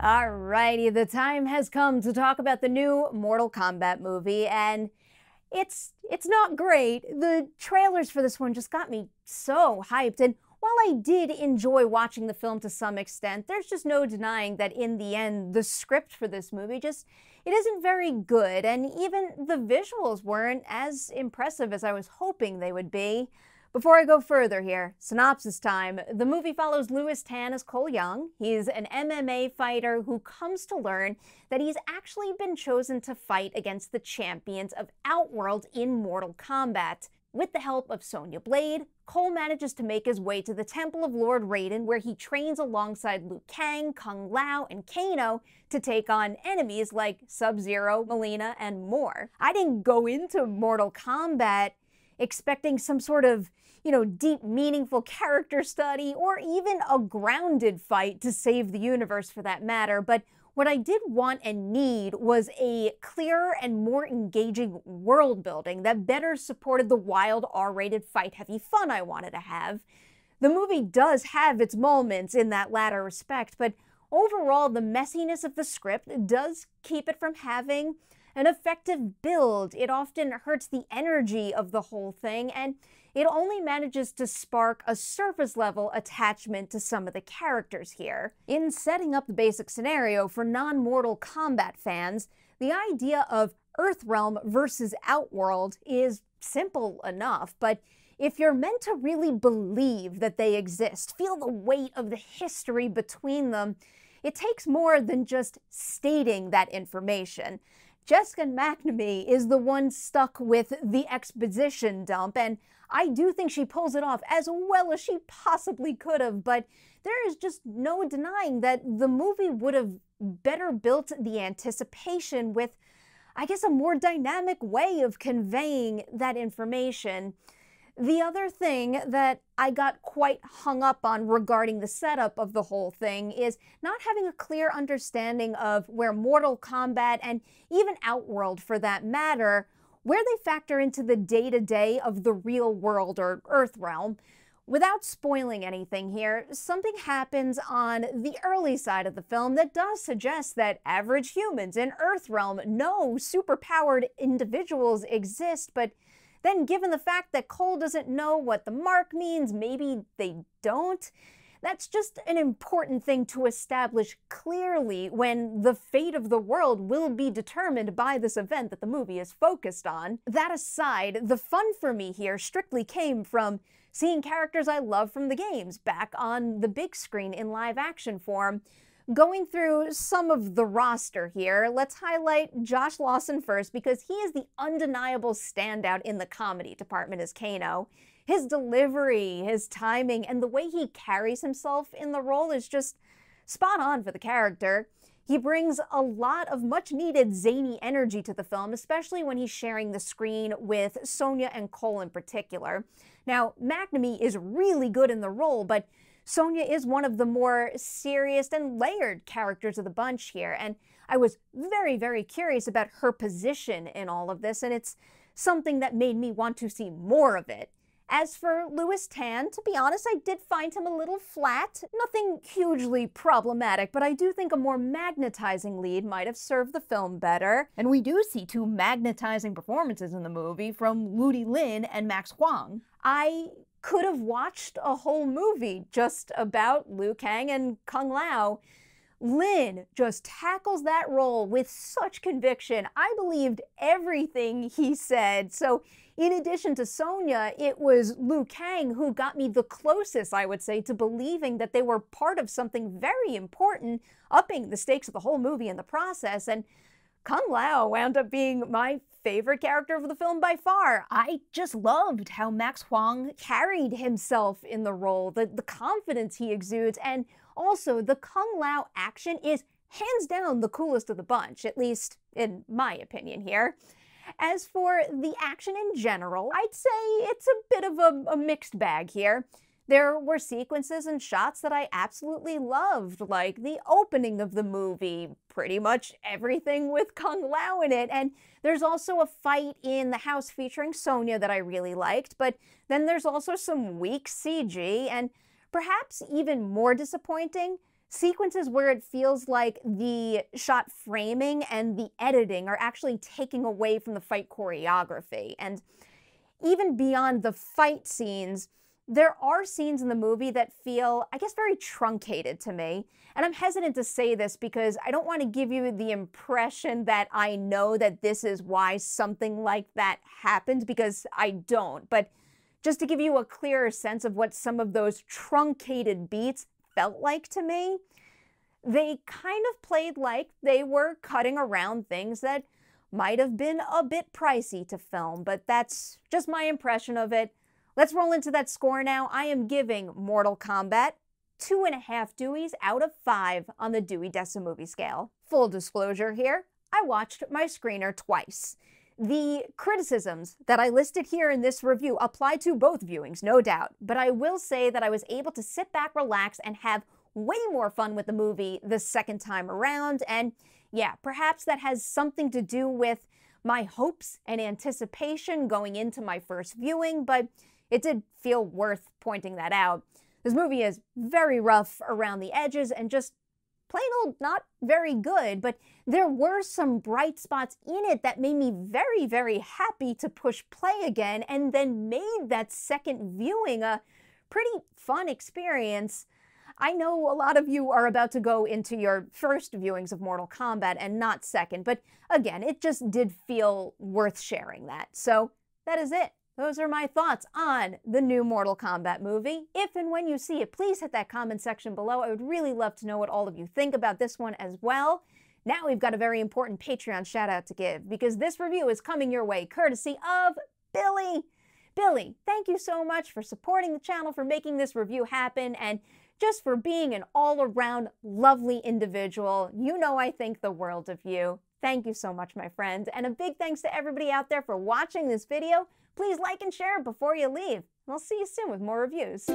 Alrighty, the time has come to talk about the new Mortal Kombat movie, and it's not great. The trailers for this one just got me so hyped, and while I did enjoy watching the film to some extent, there's just no denying that in the end, the script for this movie it isn't very good, and even the visuals weren't as impressive as I was hoping they would be. Before I go further here, synopsis time. The movie follows Lewis Tan as Cole Young. He's an MMA fighter who comes to learn that he's actually been chosen to fight against the champions of Outworld in Mortal Kombat. With the help of Sonya Blade, Cole manages to make his way to the Temple of Lord Raiden, where he trains alongside Liu Kang, Kung Lao, and Kano to take on enemies like Sub-Zero, Mileena, and more. I didn't go into Mortal Kombat expecting some sort of, deep, meaningful character study, or even a grounded fight to save the universe for that matter, but what I did want and need was a clearer and more engaging world building that better supported the wild, R-rated fight-heavy fun I wanted to have. The movie does have its moments in that latter respect, but overall the messiness of the script does keep it from having an effective build. It often hurts the energy of the whole thing, and it only manages to spark a surface-level attachment to some of the characters here. In setting up the basic scenario for non-Mortal Kombat fans, the idea of Earthrealm versus Outworld is simple enough, but if you're meant to really believe that they exist, feel the weight of the history between them, it takes more than just stating that information. Jessica McNamee is the one stuck with the exposition dump, and I do think she pulls it off as well as she possibly could have, but there is just no denying that the movie would have better built the anticipation with, I guess, a more dynamic way of conveying that information. The other thing that I got quite hung up on regarding the setup of the whole thing is not having a clear understanding of where Mortal Kombat, and even Outworld for that matter, where they factor into the day-to-day of the real world or Earthrealm. Without spoiling anything here, something happens on the early side of the film that does suggest that average humans in Earthrealm know superpowered individuals exist, but then given the fact that Cole doesn't know what the mark means, maybe they don't. That's just an important thing to establish clearly when the fate of the world will be determined by this event that the movie is focused on. That aside, the fun for me here strictly came from seeing characters I love from the games back on the big screen in live action form. Going through some of the roster here, let's highlight Josh Lawson first because he is the undeniable standout in the comedy department as Kano. His delivery, his timing, and the way he carries himself in the role is just spot on for the character. He brings a lot of much-needed zany energy to the film, especially when he's sharing the screen with Sonya and Cole in particular. Now, McNamee is really good in the role, but Sonya is one of the more serious and layered characters of the bunch here, and I was very, very curious about her position in all of this, and it's something that made me want to see more of it. As for Lewis Tan, to be honest, I did find him a little flat. Nothing hugely problematic, but I do think a more magnetizing lead might have served the film better. And we do see two magnetizing performances in the movie from Ludi Lin and Huang. I could have watched a whole movie just about Liu Kang and Kung Lao. Lin just tackles that role with such conviction. I believed everything he said. So in addition to Sonya, it was Liu Kang who got me the closest, I would say, to believing that they were part of something very important, upping the stakes of the whole movie in the process. And Kung Lao wound up being my favorite character of the film by far. I just loved how Huang carried himself in the role, the confidence he exudes, and also the Kung Lao action is hands down the coolest of the bunch, at least in my opinion here. As for the action in general, I'd say it's a bit of a mixed bag here. There were sequences and shots that I absolutely loved, like the opening of the movie, pretty much everything with Kung Lao in it, and there's also a fight in the house featuring Sonya that I really liked, but then there's also some weak CG, and perhaps even more disappointing, sequences where it feels like the shot framing and the editing are actually taking away from the fight choreography. And even beyond the fight scenes, there are scenes in the movie that feel, I guess, very truncated to me. And I'm hesitant to say this because I don't want to give you the impression that I know that this is why something like that happened, because I don't. But just to give you a clearer sense of what some of those truncated beats felt like to me, they kind of played like they were cutting around things that might have been a bit pricey to film, but that's just my impression of it. Let's roll into that score now. I am giving Mortal Kombat 2.5 Deweys out of 5 on the Dewey Decimal Movie scale. Full disclosure here, I watched my screener twice. The criticisms that I listed here in this review apply to both viewings, no doubt, but I will say that I was able to sit back, relax, and have way more fun with the movie the second time around, and yeah, perhaps that has something to do with my hopes and anticipation going into my first viewing, but it did feel worth pointing that out. This movie is very rough around the edges and just plain old not very good, but there were some bright spots in it that made me very, very happy to push play again and then made that second viewing a pretty fun experience. I know a lot of you are about to go into your first viewings of Mortal Kombat and not second, but again, it just did feel worth sharing that. So that is it. Those are my thoughts on the new Mortal Kombat movie. If and when you see it, please hit that comment section below. I would really love to know what all of you think about this one as well. Now we've got a very important Patreon shout out to give, because this review is coming your way courtesy of Billy. Billy, thank you so much for supporting the channel, for making this review happen, and just for being an all-around lovely individual. You know I think the world of you. Thank you so much, my friend. And a big thanks to everybody out there for watching this video. Please like and share it before you leave. I'll see you soon with more reviews.